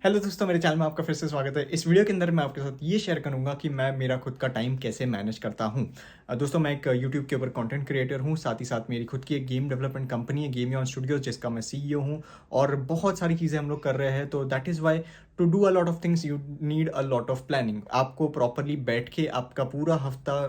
Hello दोस्तों, मेरे channel में आपका फिर से स्वागत है। इस वीडियो के अंदर मैं आपके साथ ये शेयर करूंगा कि मैं मेरा खुद का टाइम कैसे मैनेज करता हूं। दोस्तों, मैं एक यूट्यूब के ऊपर कंटेंट क्रिएटर हूं, साथ ही साथ मेरी खुद की एक गेम डेवलपमेंट कंपनी है गेम ऑन स्टूडियोज, जिसका मैं सीईओ हूं। और बहुत सारी चीज़ें हम लोग कर रहे हैं, तो that is why to do a lot of things you need a lot of planning. आपको प्रॉपरली बैठ के आपका पूरा हफ्ता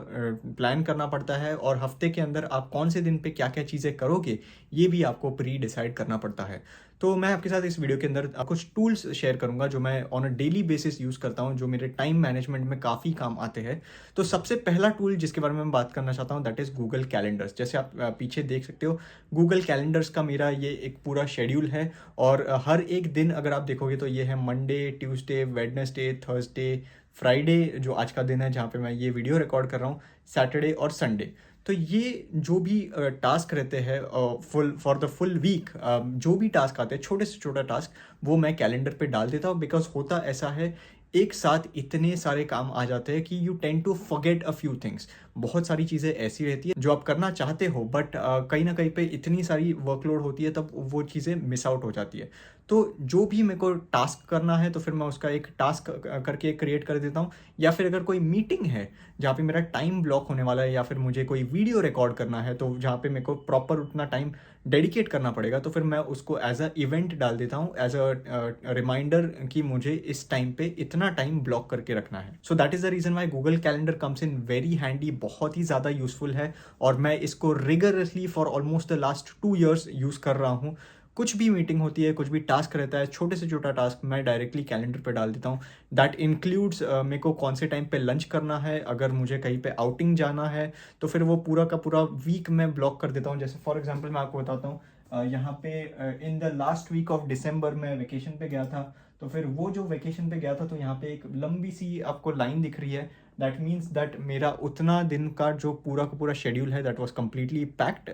प्लान करना पड़ता है, और हफ्ते के अंदर आप कौन से दिन पे क्या क्या चीज़ें करोगे ये भी आपको प्री डिसाइड करना पड़ता है। तो मैं आपके साथ इस वीडियो के अंदर कुछ टूल्स शेयर करूंगा जो मैं on a daily basis use करता हूं, जो मेरे टाइम मैनेजमेंट में काफ़ी काम आते हैं। तो सबसे पहला टूल जिसके बारे में मैं बात करना चाहता हूं दैट इज़ गूगल कैलेंडर्स। जैसे आप पीछे देख सकते हो, गूगल कैलेंडर्स का मेरा ये एक पूरा शेड्यूल है। और हर एक दिन अगर आप देखोगे तो ये है Monday, Tuesday, Wednesday, Thursday, Friday जो आज का दिन है जहाँ पे मैं ये वीडियो रिकॉर्ड कर रहा हूँ, सैटरडे और संडे। तो ये जो भी टास्क रहते हैं full for the full week, जो भी टास्क आते हैं छोटे से छोटा टास्क, वो मैं कैलेंडर पे डाल देता हूँ। बिकॉज होता ऐसा है, एक साथ इतने सारे काम आ जाते हैं कि you tend to forget a few things. बहुत सारी चीज़ें ऐसी रहती है जो आप करना चाहते हो, बट कहीं ना कहीं पे इतनी सारी वर्कलोड होती है, तब वो चीज़ें मिस आउट हो जाती है। तो जो भी मेरे को टास्क करना है, तो फिर मैं उसका एक टास्क करके क्रिएट कर देता हूँ। या फिर अगर कोई मीटिंग है जहाँ पे मेरा टाइम ब्लॉक होने वाला है, या फिर मुझे कोई वीडियो रिकॉर्ड करना है, तो जहाँ पे मेरे को प्रॉपर उतना टाइम डेडिकेट करना पड़ेगा, तो फिर मैं उसको एज अ इवेंट डाल देता हूँ, एज अ रिमाइंडर कि मुझे इस टाइम पे इतना टाइम ब्लॉक करके रखना है। So that is the reason why Google calendar comes in very handy, बहुत ही ज़्यादा यूजफुल है। और मैं इसको rigorously for almost the last 2 years use कर रहा हूँ। कुछ भी मीटिंग होती है, कुछ भी टास्क रहता है, छोटे से छोटा टास्क मैं डायरेक्टली कैलेंडर पे डाल देता हूँ। दैट इंक्लूड्स मेरे को कौन से टाइम पे लंच करना है, अगर मुझे कहीं पे आउटिंग जाना है, तो फिर वो पूरा का पूरा वीक मैं ब्लॉक कर देता हूँ। जैसे फॉर एग्जांपल मैं आपको बताता हूँ, यहाँ पे in the last week of December मैं वेकेशन पे गया था। तो फिर वो जो वेकेशन पे गया था, तो यहाँ पे एक लंबी सी आपको लाइन दिख रही है। दैट मीन्स दैट मेरा उतना दिन का जो पूरा का पूरा शेड्यूल है, दैट वॉज कम्प्लीटली पैक्ड।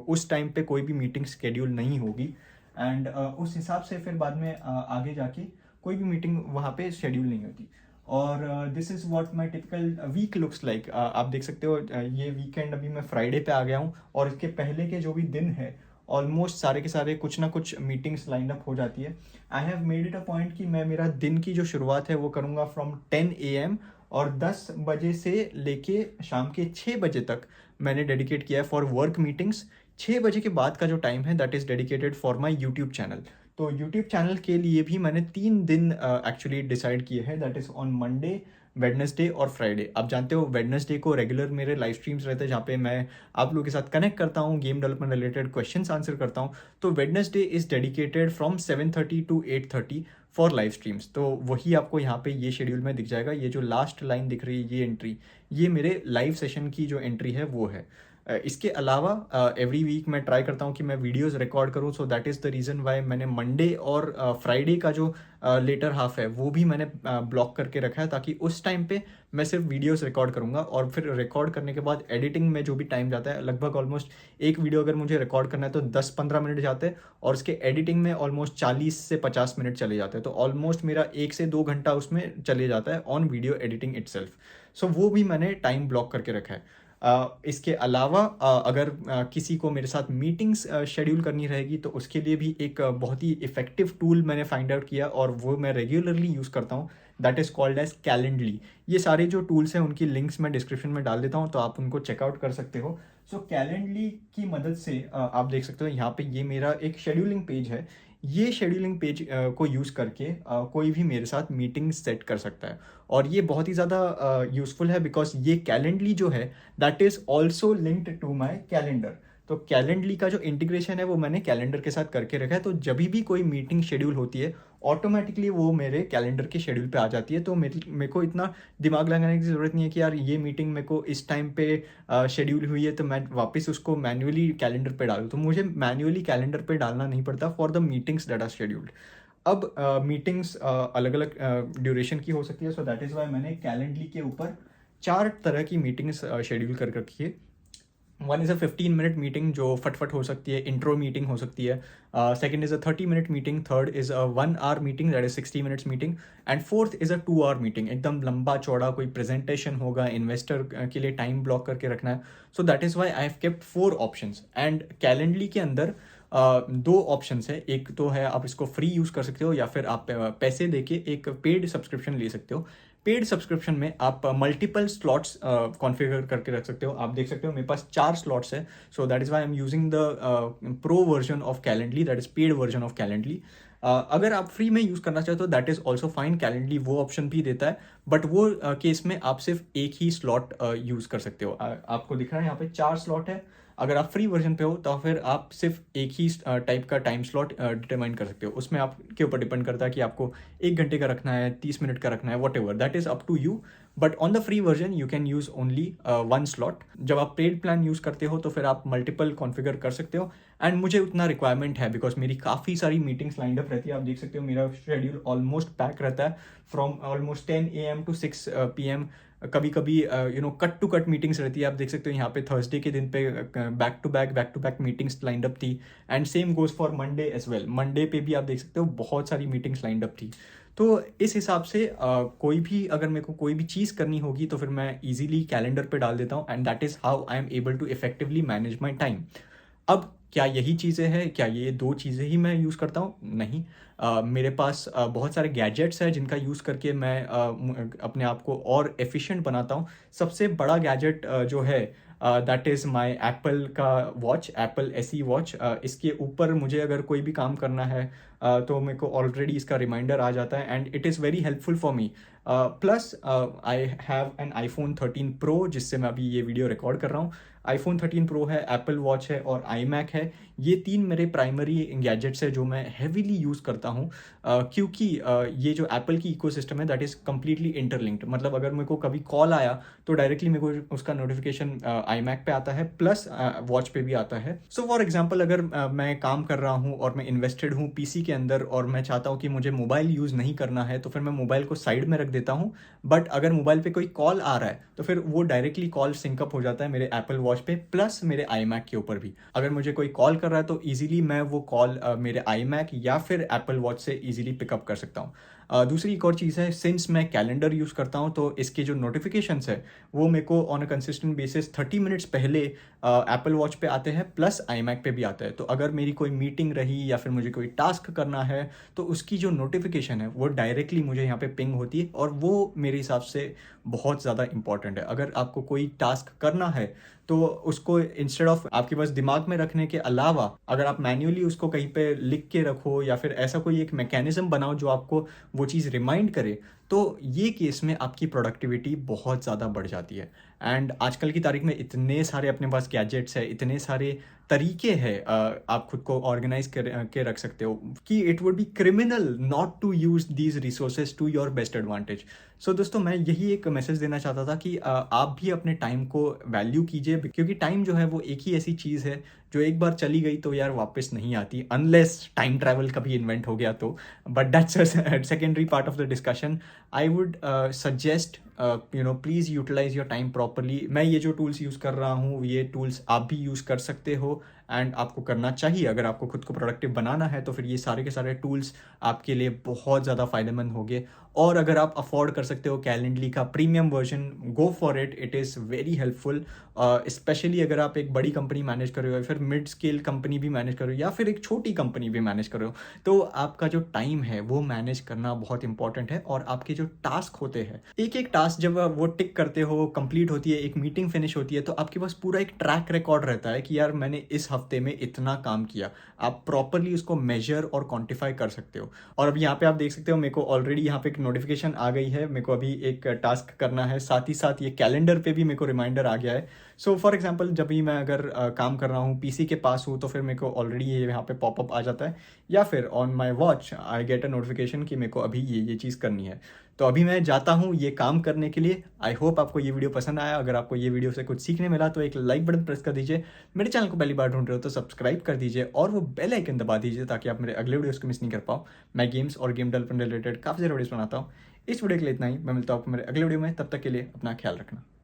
उस टाइम पे कोई भी मीटिंग शेड्यूल नहीं होगी। एंड उस हिसाब से फिर बाद में आगे जाके कोई भी मीटिंग वहाँ पे शेड्यूल नहीं होती। और this is what my typical week looks like. आप देख सकते हो, ये वीकेंड अभी मैं फ्राइडे पे आ गया हूँ, और इसके पहले के जो भी दिन है, ऑलमोस्ट सारे के सारे कुछ ना कुछ मीटिंग्स लाइन अप हो जाती है। I have made it a point कि मैं मेरा दिन की जो शुरुआत है वो करूँगा फ्रॉम 10 AM, और 10 बजे से लेके शाम के 6 बजे तक मैंने डेडिकेट किया है फॉर वर्क मीटिंग्स। 6 बजे के बाद का जो टाइम है that is dedicated for my YouTube channel. तो यूट्यूब चैनल के लिए भी मैंने 3 दिन एक्चुअली डिसाइड किए हैं, that is on Monday, Wednesday और फ्राइडे। आप जानते हो, वेडनेसडे को रेगुलर मेरे लाइव स्ट्रीम्स रहते हैं जहाँ पे मैं आप लोगों के साथ कनेक्ट करता हूँ, game development related questions answer करता हूँ। तो Wednesday is dedicated from 7:30 to 8:30 for live streams. तो वही आपको यहाँ पे ये शेड्यूल में दिख जाएगा। ये जो लास्ट लाइन दिख रही है, ये एंट्री, ये मेरे लाइव सेशन की जो एंट्री है वो है। इसके अलावा एवरी वीक मैं ट्राई करता हूँ कि मैं वीडियोस रिकॉर्ड करूँ। सो that is the reason why मैंने मंडे और फ्राइडे का जो लेटर हाफ है वो भी मैंने ब्लॉक करके रखा है, ताकि उस टाइम पे मैं सिर्फ वीडियोस रिकॉर्ड करूँगा। और फिर रिकॉर्ड करने के बाद एडिटिंग में जो भी टाइम जाता है, लगभग ऑलमोस्ट एक वीडियो अगर मुझे रिकॉर्ड करना है तो 10-15 मिनट जाते हैं, और उसके एडिटिंग में ऑलमोस्ट 40 से 50 मिनट चले जाते हैं। तो ऑलमोस्ट मेरा 1 से 2 घंटा उसमें चले जाता है ऑन वीडियो एडिटिंग इटसेल्फ। सो वो भी मैंने टाइम ब्लॉक करके रखा है। इसके अलावा अगर किसी को मेरे साथ मीटिंग्स शेड्यूल करनी रहेगी, तो उसके लिए भी एक बहुत ही इफ़ेक्टिव टूल मैंने फाइंड आउट किया, और वो मैं रेगुलरली यूज़ करता हूँ। That is called as Calendly. ये सारे जो टूल्स हैं उनकी लिंक्स मैं डिस्क्रिप्शन में डाल देता हूँ, तो आप उनको चेकआउट कर सकते हो। सो कैलेंडली की मदद से आप देख सकते हो, यहाँ पे ये मेरा एक शेड्यूलिंग पेज है। ये शेड्यूलिंग पेज को यूज़ करके कोई भी मेरे साथ मीटिंग सेट कर सकता है। और ये बहुत ही ज़्यादा यूज़फुल है, बिकॉज ये कैलेंडली जो है that is also linked to my calendar. तो कैलेंडली का जो इंटीग्रेशन है वो मैंने कैलेंडर के साथ करके रखा है। तो जब भी कोई मीटिंग शेड्यूल होती है, ऑटोमेटिकली वो मेरे कैलेंडर के शेड्यूल पे आ जाती है। तो मेरे को इतना दिमाग लगाने की ज़रूरत नहीं है कि यार ये मीटिंग मेरे को इस टाइम पे शेड्यूल हुई है, तो मैं वापस उसको मैन्युअली कैलेंडर पे डालूँ। तो मुझे मैन्युअली कैलेंडर पे डालना नहीं पड़ता for the meetings that are scheduled. अब मीटिंग्स अलग अलग ड्यूरेशन की हो सकती है। सो दैट इज़ वाई मैंने कैलेंडली के ऊपर 4 तरह की मीटिंग्स शेड्यूल कर रखी है। One is a 15 minute meeting जो फटफट हो सकती है, इंट्रो मीटिंग हो सकती है। Second is a 30 minute meeting, third is a 1 hour meeting that is 60 minutes meeting, and fourth is a 2 hour meeting. एकदम लंबा चौड़ा कोई प्रेजेंटेशन होगा, इन्वेस्टर के लिए टाइम ब्लॉक करके रखना है। So that is Y I have kept 4 options. And Calendly के अंदर दो ऑप्शंस है, एक तो है आप इसको फ्री यूज़ कर सकते हो या फिर आप पैसे देके एक पेड सब्सक्रिप्शन ले सकते हो। पेड सब्सक्रिप्शन में आप मल्टीपल स्लॉट्स कॉन्फ़िगर करके रख सकते हो। आप देख सकते हो मेरे पास 4 स्लॉट्स है, so that is why I am using the pro version of Calendly, that is paid version of Calendly. अगर आप फ्री में यूज़ करना चाहते हो that is also fine, Calendly वो ऑप्शन भी देता है, बट वो केस में आप सिर्फ एक ही स्लॉट यूज़ कर सकते हो। आपको दिख रहा है यहाँ पे 4 स्लॉट है। अगर आप फ्री वर्जन पे हो तो फिर आप सिर्फ एक ही टाइप का टाइम स्लॉट डिटरमाइन कर सकते हो। उसमें आपके ऊपर डिपेंड करता है कि आपको 1 घंटे का रखना है, 30 मिनट का रखना है, whatever, that is up to you. But on the free version you can use only 1 slot. जब आप पेड प्लान यूज़ करते हो तो फिर आप मल्टीपल कॉन्फ़िगर कर सकते हो। एंड मुझे उतना रिक्वायरमेंट है बिकॉज मेरी काफ़ी सारी मीटिंग्स लाइंड अप रहती है। आप देख सकते हो मेरा शेड्यूल ऑलमोस्ट पैक रहता है from almost 10 AM to 6 PM। कभी कभी कट टू कट मीटिंग्स रहती है। आप देख सकते हो यहाँ पे थर्सडे के दिन पे back to back meetings lined up थी, and same goes for Monday as well. Monday पे भी आप देख सकते हो बहुत सारी मीटिंग्स लाइंड अप थी। तो इस हिसाब से कोई भी अगर मेरे को कोई भी चीज़ करनी होगी तो फिर मैं इजीली कैलेंडर पे डाल देता हूँ, and that is how I am able to effectively manage my time. अब क्या यही चीज़ें हैं, क्या ये 2 चीज़ें ही मैं यूज़ करता हूँ? नहीं। मेरे पास बहुत सारे गैजेट्स हैं जिनका यूज़ करके मैं अपने आप को और एफिशिएंट बनाता हूँ। सबसे बड़ा गैजेट जो है दैट इज़ माय एप्पल का वॉच, एप्पल एसई वॉच। इसके ऊपर मुझे अगर कोई भी काम करना है तो मेरे को ऑलरेडी इसका रिमाइंडर आ जाता है, and it is very helpful for me. Plus I have an iPhone 13 Pro जिससे मैं अभी ये वीडियो रिकॉर्ड कर रहा हूँ। iPhone 13 Pro है, एप्पल वॉच है और iMac है। ये 3 मेरे प्राइमरी गैजेट्स है जो मैं हेवीली यूज़ करता हूँ, क्योंकि ये जो एप्पल की इकोसिस्टम है दैट इज़ कम्प्लीटली इंटरलिंक्ड। मतलब अगर मेरे को कभी कॉल आया तो डायरेक्टली मेरे को उसका नोटिफिकेशन iMac पे आता है, प्लस वॉच पे भी आता है। सो फॉर एग्जाम्पल अगर मैं काम कर रहा हूँ और मैं इन्वेस्टेड हूँ पीसी के अंदर और मैं चाहता हूँ कि मुझे मोबाइल यूज़ नहीं करना है, तो फिर मैं मोबाइल को साइड में रख देता हूँ। बट अगर मोबाइल पे कोई कॉल आ रहा है तो फिर वो डायरेक्टली कॉल सिंकअप हो जाता है मेरे एप्पल वॉच पे, प्लस मेरे iMac के ऊपर भी। अगर मुझे कोई कॉल कर रहा है तो इजीली मैं वो कॉल मेरे iMac या फिर एप्पल वॉच से इजीली पिकअप कर सकता हूँ। दूसरी एक और चीज़ है, सिंस मैं कैलेंडर यूज़ करता हूँ तो इसके जो नोटिफिकेशंस है वो मेरे को on a consistent basis 30 minutes पहले एप्पल वॉच पे आते हैं, प्लस iMac पे भी आता है। तो अगर मेरी कोई मीटिंग रही या फिर मुझे कोई टास्क करना है तो उसकी जो नोटिफिकेशन है वो डायरेक्टली मुझे यहाँ पे पिंग होती है, और वो मेरे हिसाब से बहुत ज़्यादा इंपॉर्टेंट है। अगर आपको कोई टास्क करना है तो उसको इंस्टेड ऑफ आपके पास दिमाग में रखने के अलावा अगर आप मैन्युअली उसको कहीं पे लिख के रखो या फिर ऐसा कोई एक मैकेनिज्म बनाओ जो आपको वो चीज़ रिमाइंड करे, तो ये केस में आपकी प्रोडक्टिविटी बहुत ज़्यादा बढ़ जाती है। एंड आजकल की तारीख में इतने सारे अपने पास गैजेट्स है, इतने सारे तरीके हैं आप खुद को ऑर्गेनाइज के रख सकते हो कि it would be criminal not to use these resources to your best advantage. So दोस्तों मैं यही एक मैसेज देना चाहता था कि आप भी अपने टाइम को वैल्यू कीजिए, क्योंकि टाइम जो है वो एक ही ऐसी चीज़ है जो एक बार चली गई तो यार वापस नहीं आती, अनलेस टाइम ट्रैवल कभी इन्वेंट हो गया तो। But that's secondary part of the discussion. I would suggest please utilise your time properly. मैं ये जो टूल्स यूज़ कर रहा हूँ ये टूल्स आप भी यूज़ कर सकते हो, एंड आपको करना चाहिए। अगर आपको खुद को प्रोडक्टिव बनाना है तो फिर ये सारे के सारे टूल्स आपके लिए बहुत ज़्यादा फायदेमंद होंगे। और अगर आप अफोर्ड कर सकते हो कैलेंडली का premium version, go for it, it is very helpful. Specially अगर आप एक बड़ी कंपनी मैनेज कर रहे हो या फिर मिड स्केल कंपनी भी मैनेज कर रहे हो या फिर एक छोटी कंपनी भी मैनेज कर रहे हो, तो आपका जो टाइम है वो मैनेज करना बहुत इंपॉर्टेंट है। और आपके जो टास्क होते हैं, एक एक टास्क जब वो टिक करते हो, कंप्लीट होती है, एक मीटिंग फिनिश होती है, तो आपके पास पूरा एक ट्रैक रिकॉर्ड रहता है कि यार मैंने इस हफ्ते में इतना काम किया। आप प्रॉपरली उसको मेजर और क्वांटिफाई कर सकते हो। और अब यहाँ पे आप देख सकते हो मेरे को ऑलरेडी यहाँ पे एक नोटिफिकेशन आ गई है, मेरे को अभी एक टास्क करना है, साथ ही साथ ये कैलेंडर पे भी मेरे को रिमाइंडर आ गया है। सो फॉर एग्जांपल जब भी मैं अगर काम कर रहा हूँ, पीसी के पास हूँ, तो फिर मेरे को ऑलरेडी ये यहाँ पे पॉपअप आ जाता है, या फिर on my watch I get a notification कि मेरे को अभी ये चीज़ करनी है। तो अभी मैं जाता हूँ ये काम करने के लिए। आई होप आपको ये वीडियो पसंद आया। अगर आपको ये वीडियो से कुछ सीखने मिला तो एक लाइक बटन प्रेस कर दीजिए। मेरे चैनल को पहली बार ढूंढ रहे हो तो सब्सक्राइब कर दीजिए और वो बेल आइकन दबा दीजिए ताकि आप मेरे अगले वीडियोस को मिस नहीं कर पाओ। मैं गेम्स और गेम डेवलपमेंट रिलेटेड काफ़ी सारे वीडियोस बनाता हूँ। इस वीडियो के लिए इतना ही। मैं मिलता हूँ आपको मेरे अगले वीडियो में, तब तक के लिए अपना ख्याल रखना।